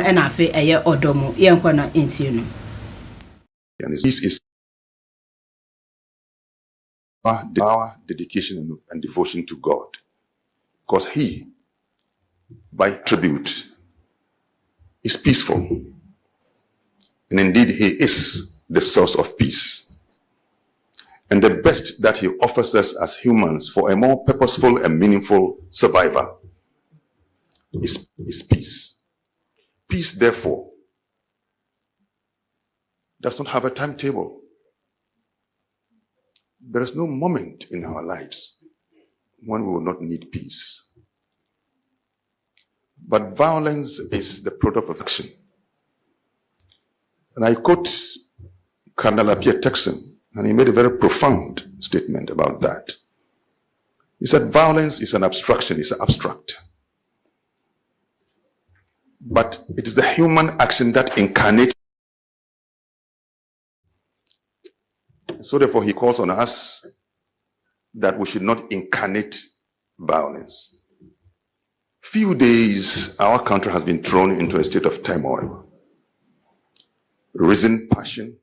ena afe eye odomu yenkwa na enti no. And this is our dedication and devotion to God, because He, by attribute, is peaceful, and indeed He is the source of peace. And the best that He offers us as humans for a more purposeful and meaningful survival is peace. Peace, therefore, does not have a timetable. There is no moment in our lives when we will not need peace. But violence is the product of action. And I quote Colonel Pierre Texan, and he made a very profound statement about that. He said, violence is an abstraction, it's abstract. But it is the human action that incarnates. So therefore, he calls on us that we should not incarnate violence. Few days, our country has been thrown into a state of turmoil, risen passion,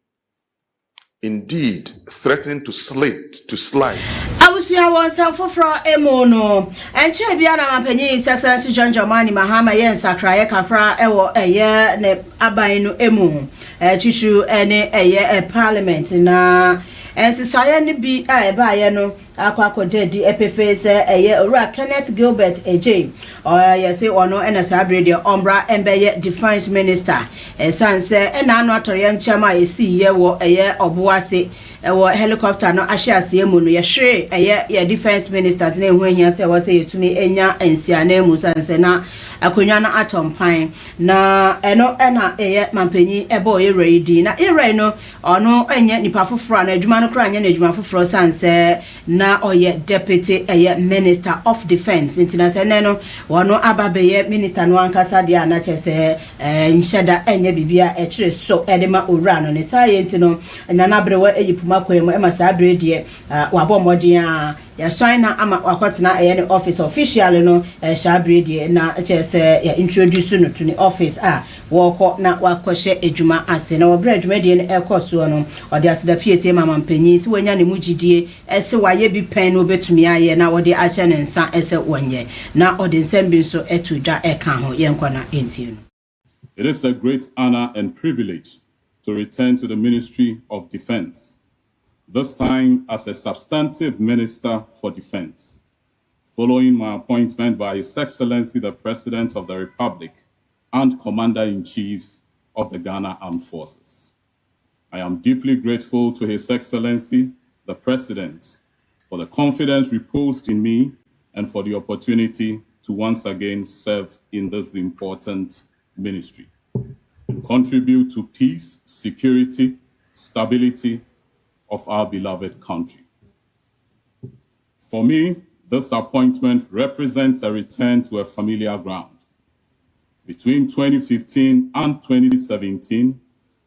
indeed threatening to slide. Abusia wonsa foforo emono enche bia na mapanyi Excellency John Dramani Mahama yen sakraye kakra ewo eye ne aban no emu chichu ene eye parliament na ensisaye ne bi a eba ye no akwakoda di epefe se eye ora Kenneth Gilbert AJ yesi ono ena sabre de ombra embeye defense minister sanse ena anu atoriye nchama esi ye wo eye obuase ewo helicopter no ahyiase emu no ye hwe eye defense minister na ehu ahia se wo se yetumi enya ensia na emu sanse na akonwa na atompan na eno ena eye mampanyi ebo ye ready na ere no ono enye nipa foforo na adwuma no kra anya na adwuma foforo sanse na oye deputy minister of defense international no wono ababeye minister no ankasa dia na chese nhyeda enye bibia ekire so edema owura no ne science no nana brewa eyipuma kwemu emasa brede wabomodin a ya signa ama wakotena eye ne office official no sha brede na chese ya introduce no to the office woko na wakoshe edwuma ase na obra edwuma de ne ekoso no ode aseda PSA mama mpanyi si wanya ne mugidie ese waye bi pen no betumi aye na wode ahye ne nsa ese wonye na ode nsambi so etudwa eka ho yenkwa na enti no. It is a great honor and privilege to return to the Ministry of Defense, this time as a substantive Minister for Defense, following my appointment by His Excellency the President of the Republic and Commander-in-Chief of the Ghana Armed Forces. I am deeply grateful to His Excellency the President for the confidence reposed in me and for the opportunity to once again serve in this important ministry and contribute to peace, security, stability of our beloved country. For me, this appointment represents a return to a familiar ground. Between 2015 and 2017,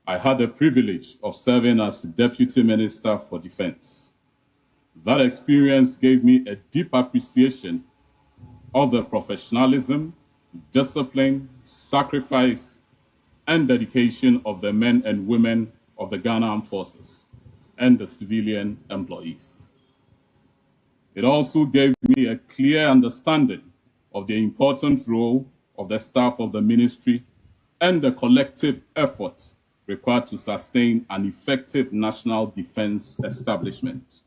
I had the privilege of serving as Deputy Minister for Defense. That experience gave me a deep appreciation of the professionalism, discipline, sacrifice, and dedication of the men and women of the Ghana Armed Forces and the civilian employees. It also gave me a clear understanding of the important role of the staff of the ministry and the collective effort required to sustain an effective national defense establishment.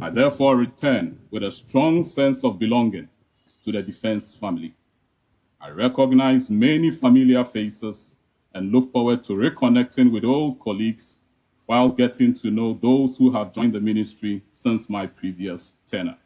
I therefore return with a strong sense of belonging to the defense family. I recognize many familiar faces and look forward to reconnecting with old colleagues while getting to know those who have joined the ministry since my previous tenure.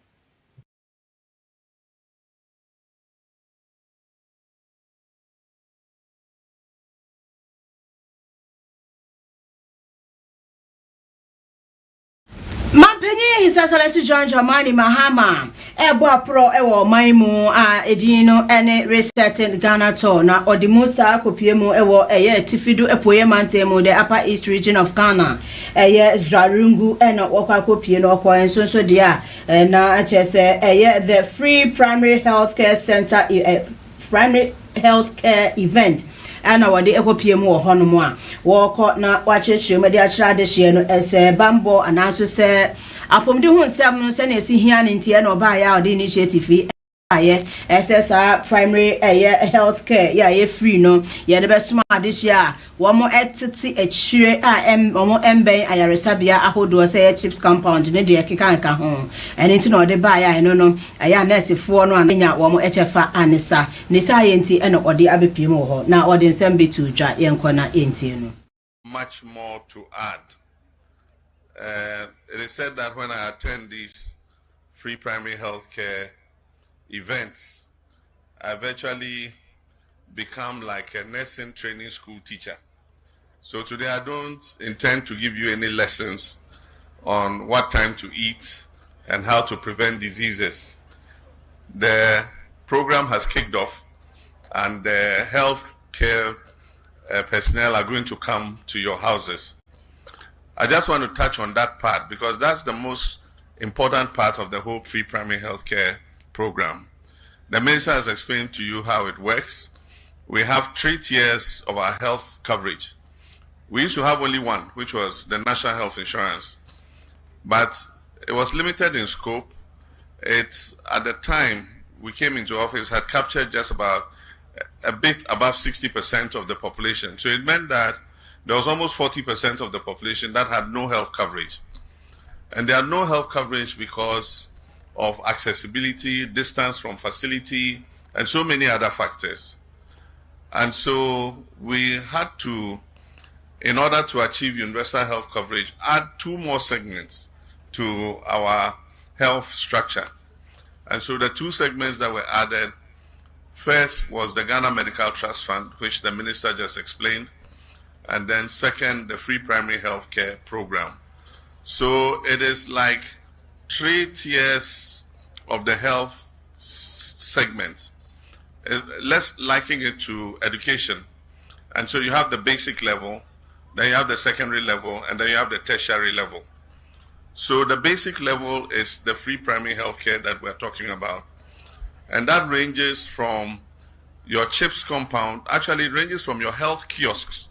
Mampanyi His Excellency John Dramani Mahama ebo pro ewo maimu edino ene resetting Ghana to na odimusa kopiemu ewo eye tifidu epoye mantemu the Upper East region of Ghana eye Zwarungu ena wokwa kopie no okwa ensonso dia na chese eye the Free Primary Health Care Center primary healthcare event and our de ekopie mu ho no mu a wo na wa chechire me de achira de hye no ese bambo anaso se apomde hu nsem no se na esi hia ne ntie na oba ya ode initiative aye SSR primary healthcare ye free no ye de besuma adehye a wo mo etiti echire a mo emben ayaresabia ahodo se ye chips compound ne de keka ho eni na ode ba ya no aya nurse fo no anya wo mo echefa anisa ne sa ye nti ena ode abepiem ho na ode nsem betu dwa ye nkona enti no. Much more to add. It is said that when I attend these free primary healthcare events, I virtually become like a nursing training school teacher. So today I don't intend to give you any lessons on what time to eat and how to prevent diseases. The program has kicked off and the health care personnel are going to come to your houses. I just want to touch on that part because that's the most important part of the whole free primary health care program. The minister has explained to you how it works. We have 3 tiers of our health coverage. We used to have only one, which was the national health insurance, but it was limited in scope. It, at the time we came into office, had captured just about a bit above 60% of the population. So it meant that there was almost 40% of the population that had no health coverage. And they had no health coverage because of accessibility, distance from facility, and so many other factors. And so we had to, in order to achieve universal health coverage, add 2 more segments to our health structure. And so the 2 segments that were added, first was the Ghana Medical Trust Fund, which the minister just explained, and then second, the free primary health care program. So it is like 3 tiers of the health segment. Let's liken it to education. And so you have the basic level, then you have the secondary level, and then you have the tertiary level. So the basic level is the free primary health care that we're talking about. And that ranges from your CHIPS compound, actually it ranges from your health kiosks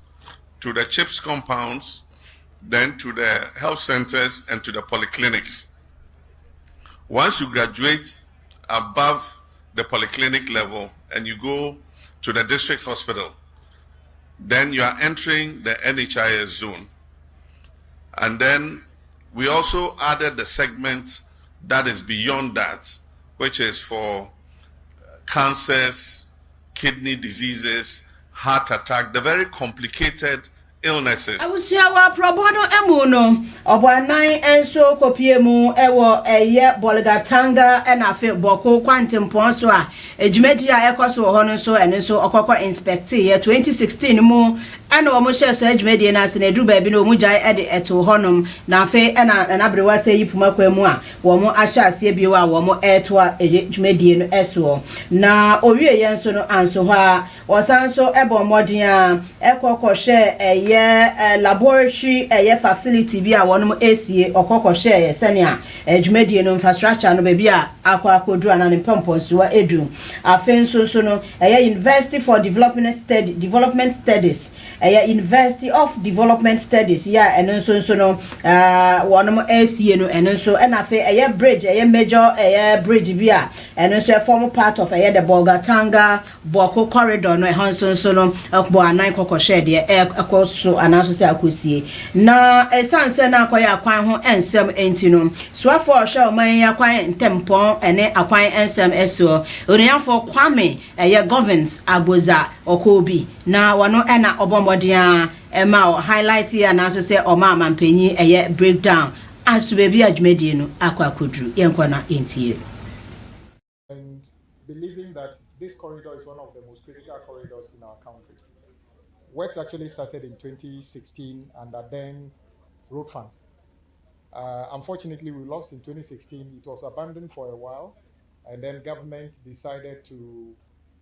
to the CHIPS compounds, then to the health centers and to the polyclinics. Once you graduate above the polyclinic level and you go to the district hospital, then you are entering the NHIS zone. And then we also added the segment that is beyond that, which is for cancers, kidney diseases, heart attack, the very complicated illnesses. I will see our probono emuno obanan enso kopie mu ewo eye bolgatanga and afi boko kwantim ponso a ejumedi a ekoso ho no so ene so okokọ inspect ye 2016 mu ana omo hye so ejumedi na ase na edu ba bi na omu jai ede eto honum na afi na brewa se yipuma kwa mu a wo mo ahye ase bi wa wo mo eto a ejumedi no eso na owie ye nso no anso ho a osanso ebo modin a ekokọ hye laboratory facility bi a wonum esie okokọ hye sene a ejumedi no infrastructure no be bi a akwakodu ana ne pamponsuwa edu afenso so no University for Development Studies University of Development Studies ya eno so no wonum esie no eno so na fe bridge major bridge bi a eno so form part of the Bolgatanga Boko corridor no so no bo anan kokọ hye de ekoso anaso se akosie na esanse na akoya akwan ho ensem enti no soafo hye oman yakwan ntempon ene akwan ensem eso onyanfo kwame governance agboza okobi na wono na obomodin ma highlight ya na so se oma mampanyi breakdown as to be adwumedie no akwakodru yenkona enti. And believing that this corridor is one of the most critical corridors in our country. Works actually started in 2016 under then Road Fund. Unfortunately, we lost in 2016. It was abandoned for a while, and then government decided to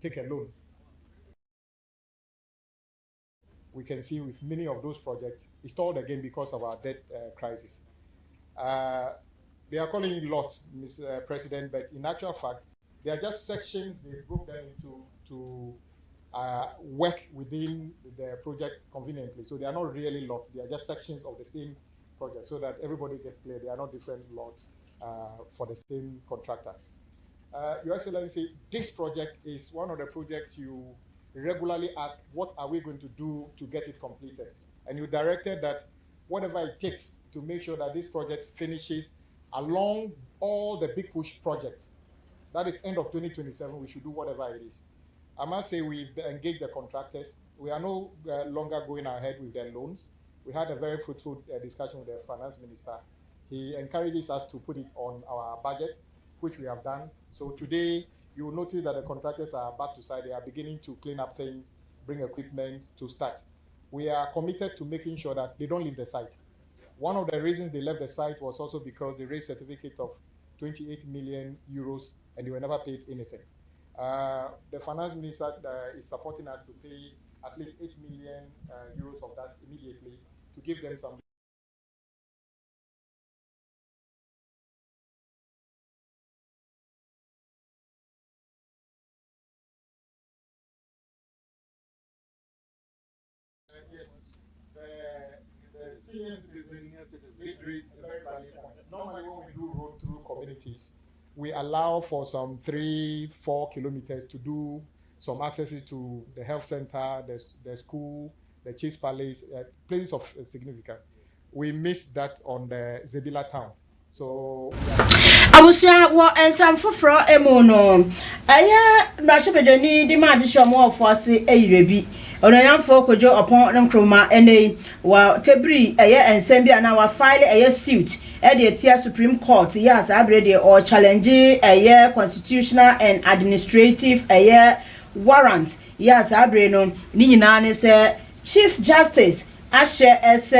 take a loan. We can see with many of those projects, it's stalled again because of our debt crisis. They are calling it lots, Mr. President, but in actual fact, they are just sections. They broke them into work within the project conveniently. So they are not really lots, they are just sections of the same project so that everybody gets clear. They are not different lots for the same contractor. Your Excellency, this project is one of the projects you regularly ask, what are we going to do to get it completed? And you directed that whatever it takes to make sure that this project finishes along all the big push projects. That is end of 2027, we should do whatever it is. I must say we've engaged the contractors. We are no longer going ahead with their loans. We had a very fruitful discussion with the finance minister. He encourages us to put it on our budget, which we have done. So today, you will notice that the contractors are back to site. They are beginning to clean up things, bring equipment to start. We are committed to making sure that they don't leave the site. One of the reasons they left the site was also because they raised certificates of 28 million euros and they were never paid anything. The finance minister is supporting us to pay at least 8 million euros of that immediately to give them some. Yes, the senior citizen did raise a very valid point. Normally, when we do road through communities, we allow for some 3-4 kilometers to do some accesses to the health center, the school, the Chief's Palace, places of significance. We missed that on the Zebila town. So I was and some for emono. I Rashabedoni demand show more for say a rebi. On a young folk would jo upon Kroma and while Tebri and Sambia now file a suit at the Tia Supreme Court. Yes, I ready or challenging a year constitutional and administrative a year warrants. Yes, I breno Nina is Chief Justice Asher as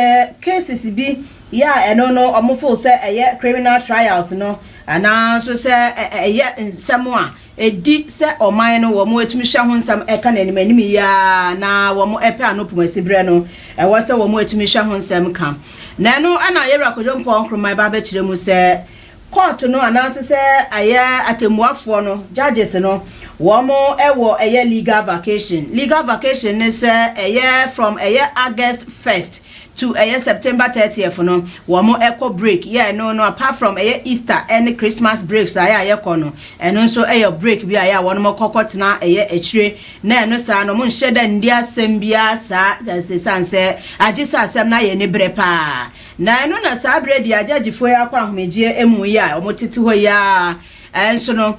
cases be. Yeah, and no, almost say criminal trials, no, and also say in someone a deep set or minor or more to me shahun some ecan and many ya now one more epan up with Sibreno, and was a more to me shahun some come. Nano and I ever could jump on from my babbage to the say court to no announce say a year at a more for no judges no one more a year legal vacation. Legal vacation is a year from a year August 1st. To a September 30th, no, one more echo break. Yeah, no, apart from a Easter and Christmas breaks, I kono, and also a break be a one more cockot na a tree. No, sir, no moon shed and dear Sembia, sir, as the son said, I just saw some na ye nebrepa. Na no, na sabre dia judge for a quam media emuya, or motitu ya. And so no,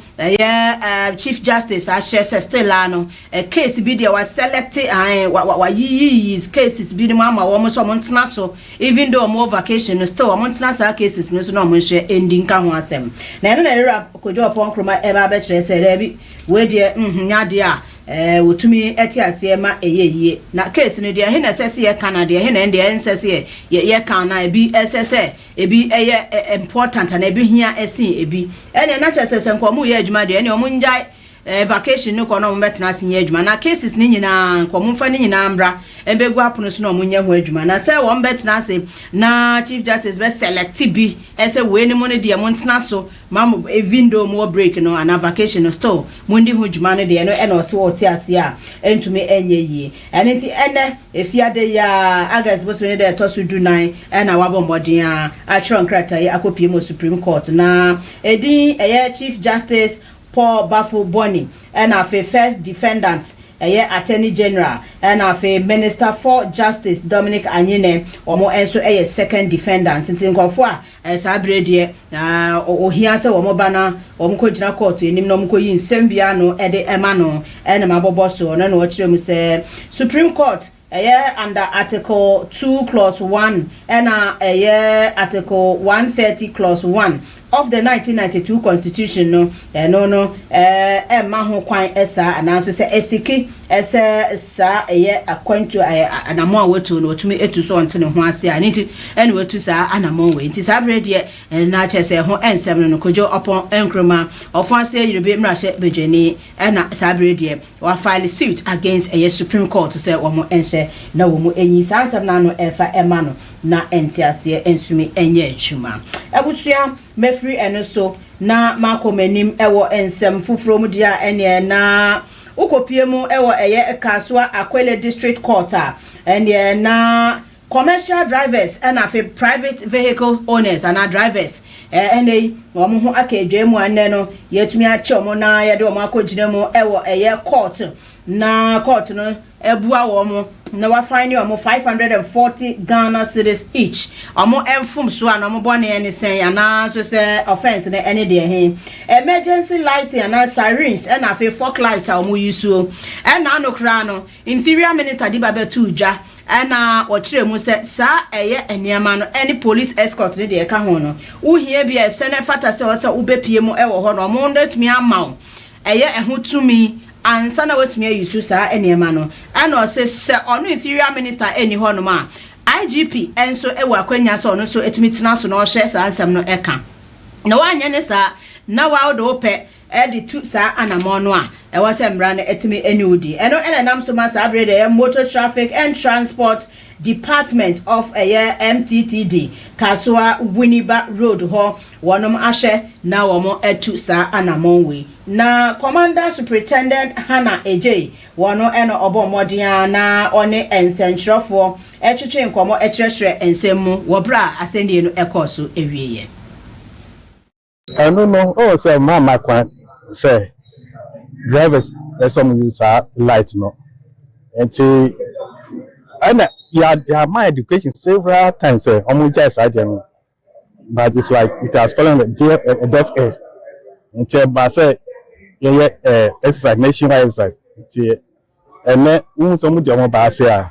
Chief Justice Asher Sestelano, a case video was selected. What ye's cases be the mama almost a month naso, even though more vacation still a month nasa cases no one share ending come once. Then I rap could you upon Croma ever better said, where dear, Nadia. To me etiasema ye na case no dia hena sese ye Canada hena and the ensese ye kana be ss e bi important and e bi hia esi e bi ene na chese nkomu ye adwuma de ene omu njai vacation no kono mo betena asenye adwuma na cases ni nyina nkomu mfa ni nyina ambra ebegu apono so no mo nya ho adwuma na say wo betena ase na Chief Justice be select bi ese we ni mo ne de mo ntena so mam even though mo break no and vacation no still mo ndi ho adwuma no de no ene so wo ti ase a entumi enye yi ene ti ene efiade ya August bo so ne de to so du 9 ena wabo modin a tron krata ya akopie mo Supreme Court na edin Chief Justice Paul Bafo Boni and our first defendants Attorney General and our Minister for Justice Dominic Anyine or more also a second defendant in Kofwa as Abredie or Hiasa or Mobana or Mukojina Court in Nimnomko in Sembiano Ede Emano and Maboboso and what you say Supreme Court under Article 2 Clause 1 and Article 130 Clause 1 of the 1992 Constitution no maho kwan esa ananso se esiki esa sa akwantu anamo awoto no otumi etu so onte ne ho ase aniti ene wetu sa anamo we nti sa brede na chese ho ensem no kojo upon enkroma ofanse yirebe mrahye bejeni na sa brede wa file suit against Supreme Court say wo enhye na wo enyi sa ansem na no efa emano na entiase ensumi enye atwuma abusua mefri eno so na makomanim ewo ensem fufuro mu dia ene na ukopie mu ewo eye Kasua Akwele District Court and na commercial drivers and private vehicles owners and drivers ene omo ho akadwe mu anne no yetumi ache omo na ye de omo akogire mu ewo eye court na court no ebua omo na wa fine omo 540 Ghana cedis each omo enfum so an omo bone ene sen ana so se offense ne ene de he emergency lighting and sirens and fog lights omo yusu and anokra no inferior minister Dibabe Tuja ana ochire mu se sa eye eniama no any police escort ne de ka ho no wo hie bia se ne fata se wo se ubepie mu ewo ho no mo ndetumi amaw eye ehotumi ansa na wetumi ayusu sa eniama no ana se ono inferior minister eni ho no ma IGP enso ewo akwanya so no so etumi tina so no hye sa ansam no eka na wanye ne sa na wa do pe edi tu sa anamo no a ewo se mra na etimi eniudi eno enenam so ma sa brede motor traffic and transport department of MTTD Kasua Winiba Road ho wonom ahye na womo etu sa anamo we na commander superintendent Hannah Ejay wono eno obo modian na one ensentrofo etwetwe nkomo ekyerehye ensemu wobra asendie no ekoso ewieye I don't know. Oh, say my kwan say drivers some use light no. And yeah, my education several times say just but it's like it has fallen a deaf ear. Until but say yeah exercise nationwide exercise. And then some of them ba say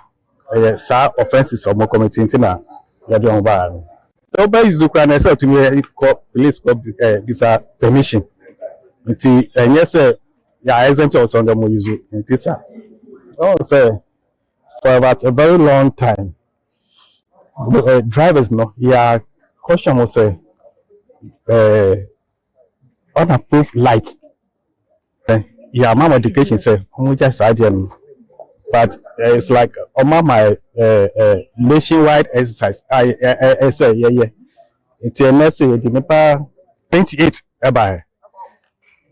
offenses or more committee na ya do ba. So by Zukra na say to me police this permission. Nti enye say ya exempt or some dem use nti sir. Oh say for about a very long time drivers no yeah caution was say unapproved light. Yeah, my education say just idea but it's like on my nationwide exercise. I say yeah. It's a message the number 28 by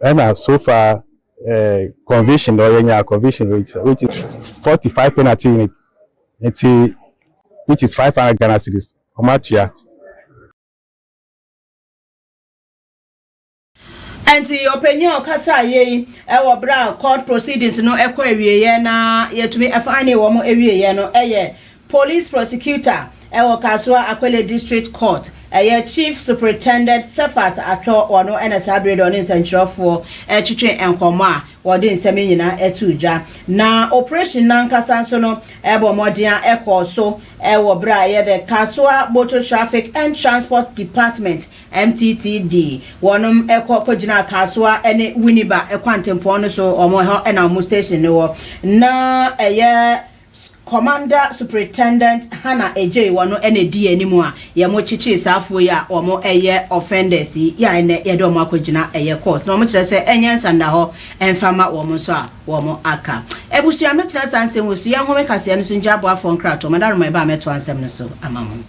and so far conviction or any conviction which is 45 penalty unit. Which is 500 Ghana cedis. Enti opinion kasa ye ewo bra court proceedings no ekwa ewieye na yetumi afane wo mo ewieye no eye police prosecutor ewo Kasua Akwele District Court eye chief superintendent Cephas Atwo wono ena sabre do ne sentrofo etwetwe enkomo a wode nseme nyina etudwa na operation nankasa so no ebo modian ekoso ewo bra ye the Kasua Motor Traffic and Transport Department MTTD wonum ekokogina Kasua ene Winiba ekwantempo no so omo ho ena mo station ne wo na eye Commander Superintendent Hannah Ejay wano ene di animu a ye mo chichi safo ya omo eye offenders ya ene ye do mo akogina eye court no mo kire se enye nsanda ho enfama wo mo so a wo mo aka ebusu ya me kire sansem wo su ye home kase no so njabo afo nkrato madaro me ba meto ansem no so amamu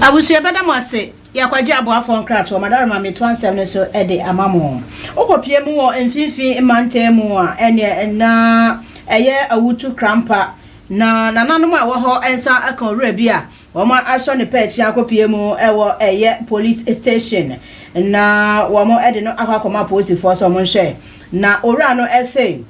Abusia beda mo ase yakwaje aboafo nkrato madara ma meto ansem ne so ede amamo okopie mu wo mfinfin mante mu a ene na eye awutu krampa na nananom a wo ho ensa aka ora bi a wo ma aso ne pechi akopie mu ewo eye police station na wo mo ede no akakoma police force mo nhwe na ora no ese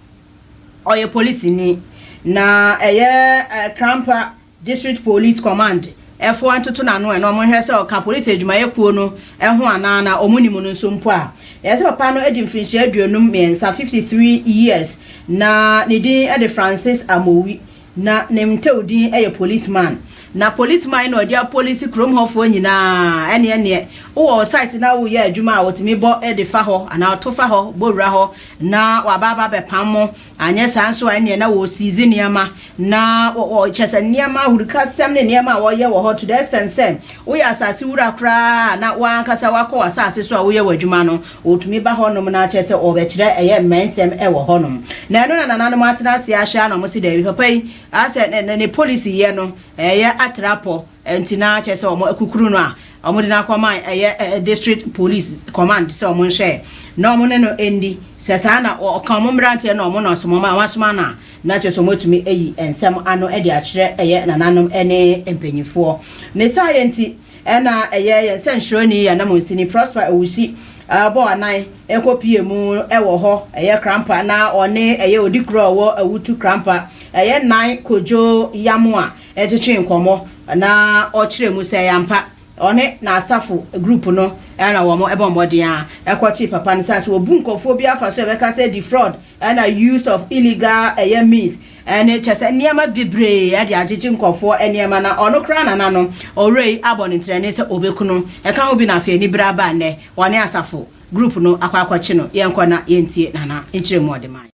oye police ni na eye krampa district police command efo antoto na no eno mo hwe se o ka police adwumaye kuo no eho anana omunimu no nso mpo a yese papa no edi mfinhye aduonum mensa 53 years na ne din ede Francis Amowi na nemte odin eye policeman na policeman no dia police krom hofo nyina ene wo site na wo ye adwuma a wotimi bo ede fa ho ana to fa ho bowura ho na wababa be pammo anye sanso ene na wo sizi niama na wo chese niama hurika sem ne niama wo ye wo ho to the extent say wo ya asase wura kra na wankasa wakọ asase so a wo ye wadwuma no wotumi ba ho nom na chese obekire eye mensem e wo ho nom na eno na nananom atena se ahia na mo si da papa yi ase ne policy ye no eye atrapo entina chese omo akukuru no a omo de na kwama eye district police command so omo nhwe na omo ne no endi sesa na okan mrante na omo na osoma wasoma na chese omo tumi eyi ensem ano e de akire eye nananom ene empanyifo ne science ena eye yensenhironi ya na monsini prosper ewusi abo anan ekopie mu ewo ho eye krampa na one eye odikro wo awutu krampa eye nan kojo yamu a etwetwe nkomo na okire mu se yampa one na asafo group no na wo mo ebombodin a ekochi papa ne sanse wo bunkofo bi afa so ebeka say defraud and use of illegal eye means ene chese niama bibre ade agege nkofo eniema na ono kra na no orei abonitre ne se obekunu eka obi na afi ni braba ne wone asafo group no akwakwachi no yenko na yentie nana enchire mu ode man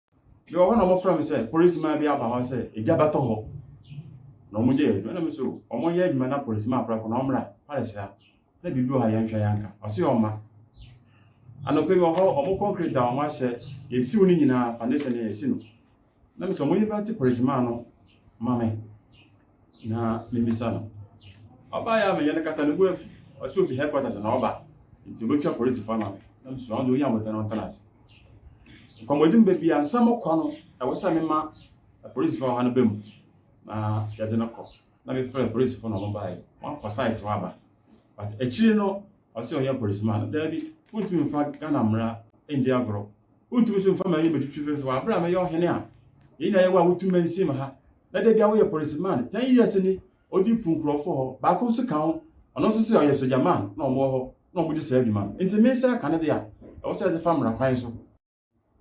yo wona mo from say policeman bi aba ho say ejabato ho no mo je na me so omo ye adwuma na policeman apra ko na omra palesa na bibi ha yanhwa yanka ose oma anope mo ho omo concrete a omo ahye yesi woni nyina foundation yesi no na me so mo yebati policeman no mame na limbisa no oba ya me yene kasa no bu afi ose ofi headquarters na oba nti obetwa police fa mame na me so ando yam wetana ontanas komodim be bia nsam kwa no e wo sa me ma police fa ha no bem na ya de nako na me frɛ police fa no mo bae one for site wa ba but echiri no ose oya policeman da bi untumi fa Ghana mra endi agro untumi so mfa ma yi betutwe fe wa bra me yo hene a yi na ye wa utumi nsim ha na da bia wo ye policeman 10 years ni odi punkrofo ho ba ko so kan ono so se oya soja man na omo ho na omo di se adwuma enti me se aka ne de a wo se fa mra kwan so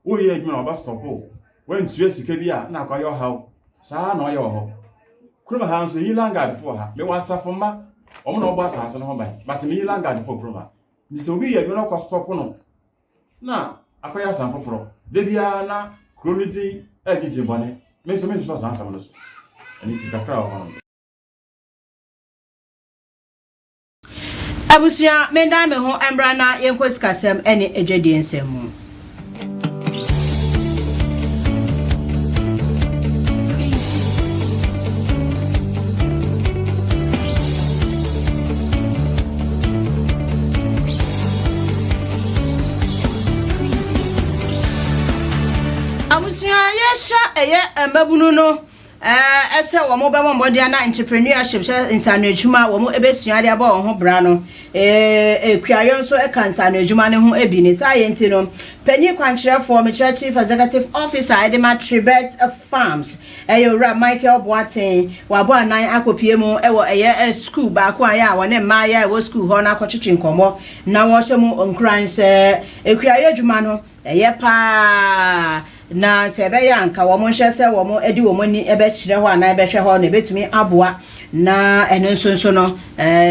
wo ye adwuma oba stop o when tuye sika bi a na akwa yo ha saa na oya ho kuruma ha nso yi langard fo ha me wasafo ma omo na obo asase no ho ban but me yi langard fo kuruma ndi se obi ye adwuma kwa stop no na akwa ya san foforo de bia na kromiti ejije bone me so san sam no so ani sika kra ho abusia menda me ho embra na yenkosikasem ene edwedi ensem yesha eye mabunu no ese wo mo be mo mbodi na entrepreneurship insanu adwuma wo mo ebesuade aba wo ho bra no kuayo so e kansanu adwuma ne ho ebi ne science no panyi kwankyerefo me chief executive officer Edema Tribet Farms Yora Michael Boatin wabo anan akopie mu ewo eye school ba ko aya wone ma ya ewo school ho na akotwetwe nkomo na wo hye mu onkran se kuayo adwuma no eye pa na sebe ya nka wo mo hye se wo mo edi wo mo ni ebe kire ho ana ebe hwe ho na betumi aboa na eno nso no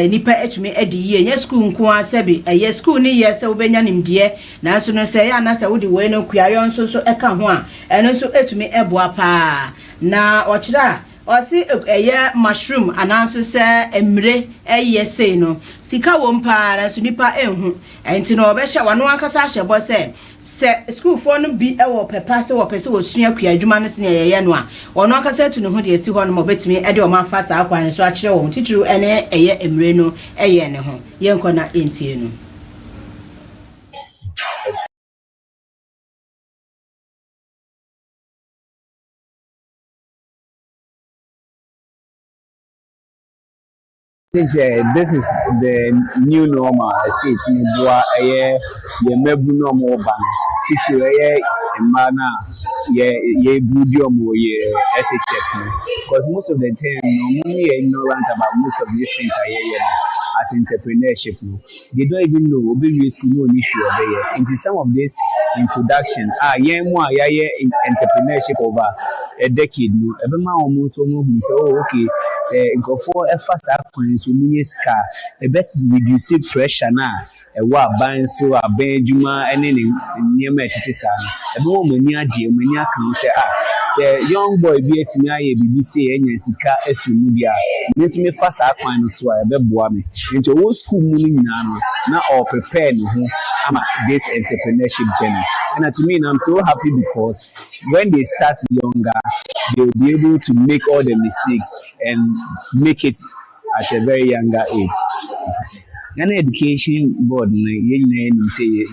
nipa etumi edi ye nya school nko asebi eye school ni ye se wo benya nimdie na nso no se ya na se wo di we no kuayo nso eka ho a eno nso etumi eboa pa na okira Osi eye mushroom ananso se emre eye sei no sika wompa na so nipa enhu enti no obehye wano ankasa hyebo se school for no bi ewo pepa se wo pese wo sua kua adwuma no se yeye no a ono ankasa atu ne ho de esi ho no mo betimi e de o ma fa sa akwan so a kire wo titru ene eye emre no eye ne ho yenko na entie no. This is the new normal. I see it in the mebu normal ban. Teacher, mana, budium or SHS. Because most of the time, normally ignorant about most of these things are here as entrepreneurship. They don't even know, be risk no issue there. Into some of this introduction, entrepreneurship over a decade. Every man almost say, oh, okay. Go for a fast appointment so many scar a bet reduce pressure now a wa ban so a benjuma and any near me titisan a woman near Jim when you can say young boy be at me BBC and sika if you media miss me fast appointment so a beboame into old school moving now all prepared I'm this entrepreneurship journey and to me I'm so happy because when they start younger they will be able to make all the mistakes and make it at a very younger age. An education board, say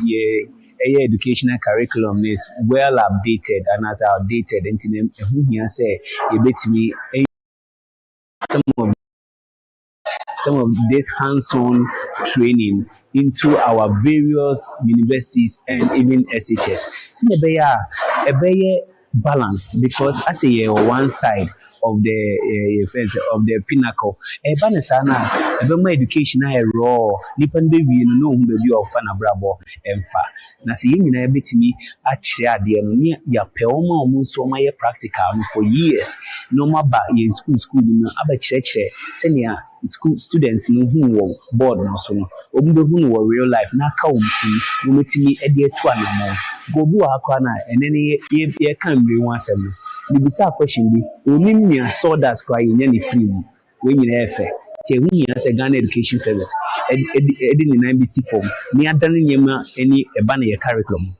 educational curriculum is well updated and as outdated. And who here say you bet me some of this hands-on training into our various universities and even SHS. It's a balanced because as a one side of the pinnacle. Banesana, a education raw, Nippon baby, no baby of Fanabrabo and fa. Nasi in a bit me at share the near ya peoma almost so my practical for years. No more back in school, in other church, senior school students no who board no so. Who were real life, na county, no me a dear 2 more. Go do a corner and any year can be once. The bizarre question be only sawdust crying any free when you have we as a Ghana education service in NBC form near Danny any a banner curriculum.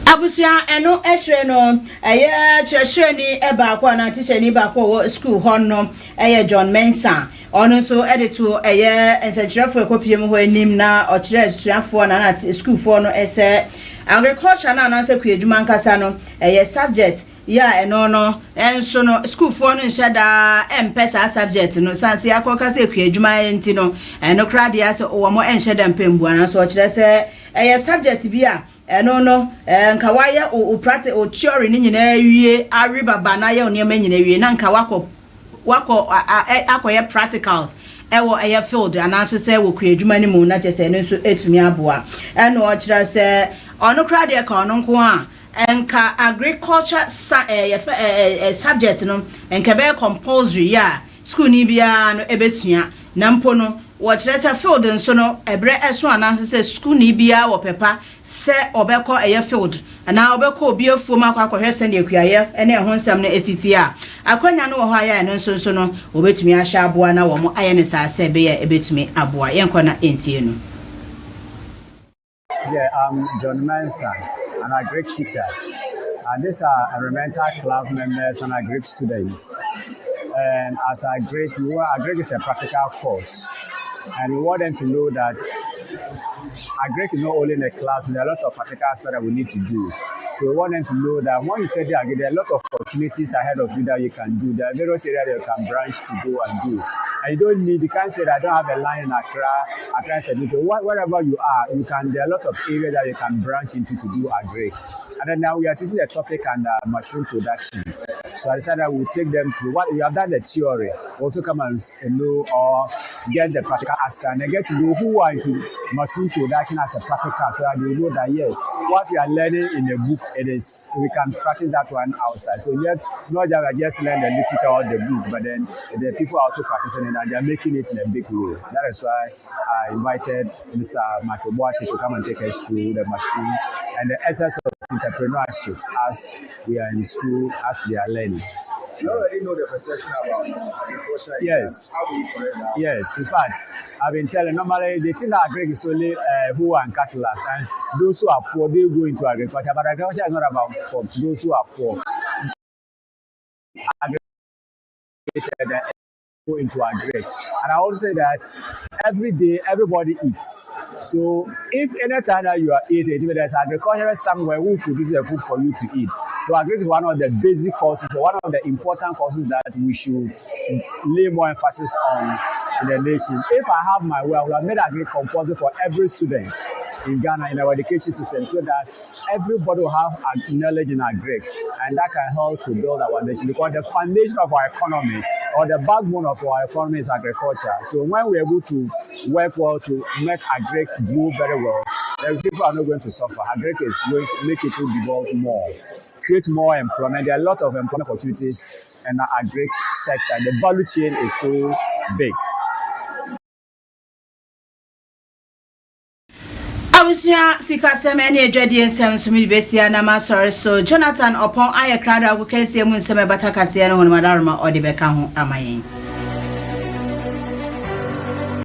Abusia eno ehwe no eye chirechireni eba kwa na teacher ni ba kwa school ho no eye John Mensa ono so editor eye ensetrafo ekopiem ho anim na ochire estuafo na school fo no ese agriculture na na se kwadwuma nkasa no eye subject ya eno no enso no school fo no nheda empesa subject no sanse akoka se kwadwuma enti no eno krade ase owo mo enheda mpembu na so ochire se eye subject bia no nka waye o practice o theory ni nyina wie ari baba na ye oniema nyina wie na nka wako akoye practicals ewo eye field anaso se wo kwadwuma ni mu na chese no so etumi aboa eno o kira se ono krade ka ono nko a nka agriculture subject no nka be compulsory ya school ni bia no ebesua na mpo no Wachiresa field nso no ebre eso ananso se school ni bia wo pepa se obekọ eye field na obekọ obi afuom akwa se ne akuaye ene ho nsam na esiti a akwanya no wo ho aya ne nso no obetumi ahya aboa na wo mo aye ne sa se be ye ebetumi aboa yenko na entie no. Yeah, I'm John Manson, and I'm a great teacher. And these are environmental club members and a great students. And as a great is a practical course. And we want them to know that Agric is not only in the class, there are a lot of practical aspects that we need to do. So we want them to know that when you study Agric, there are a lot of opportunities ahead of you that you can do. There are various areas that you can branch to go and do. And you can't say that I don't have a line in Accra said, wherever you are, there are a lot of areas that you can branch into to do Agric. And then now we are teaching the topic on mushroom production. So I decided we'll take them through what we have done the theory, also come and know or get the practical aspect and get to know who are into mushroom production as a practical, so that you know that yes, what we are learning in the book, we can practice that one outside. So yet, not that we just learn the literature or the book, but then the people are also practicing it and they are making it in a big way. That is why I invited Mr. Michael Boate to come and take us through the mushroom and the essence of entrepreneurship as we are in school, as they are learning. You already know the perception about agriculture. Yes. How do you correct that? Yes. In fact, I've been telling normally they think that agriculture is only who are capitalist and those who are poor they go into agriculture. But agriculture is not about for those who are poor. Agriculture go into agri. And I also say that every day everybody eats. So if any time that you are eating, if there's agriculture somewhere who produces the food for you to eat. So agriculture is one of the basic causes, one of the important causes that we should lay more emphasis on in the nation. If I have my way, I will have made agriculture compulsory for every student in Ghana in our education system so that everybody will have knowledge in agriculture, and that can help to build our nation because the foundation of our economy or the backbone of our economy is agriculture. So when we're able to work well to make agriculture grow very well, then people are not going to suffer. Agriculture is going to make people develop more, create more employment. There are a lot of employment opportunities in the agriculture sector. The value chain is so big. Awusia sika seme ne adwade nsem so mi besia na ma sorry so Jonathan upon aye krada wo kese mu nsem bata kase no hono madarma ode beka ho amayen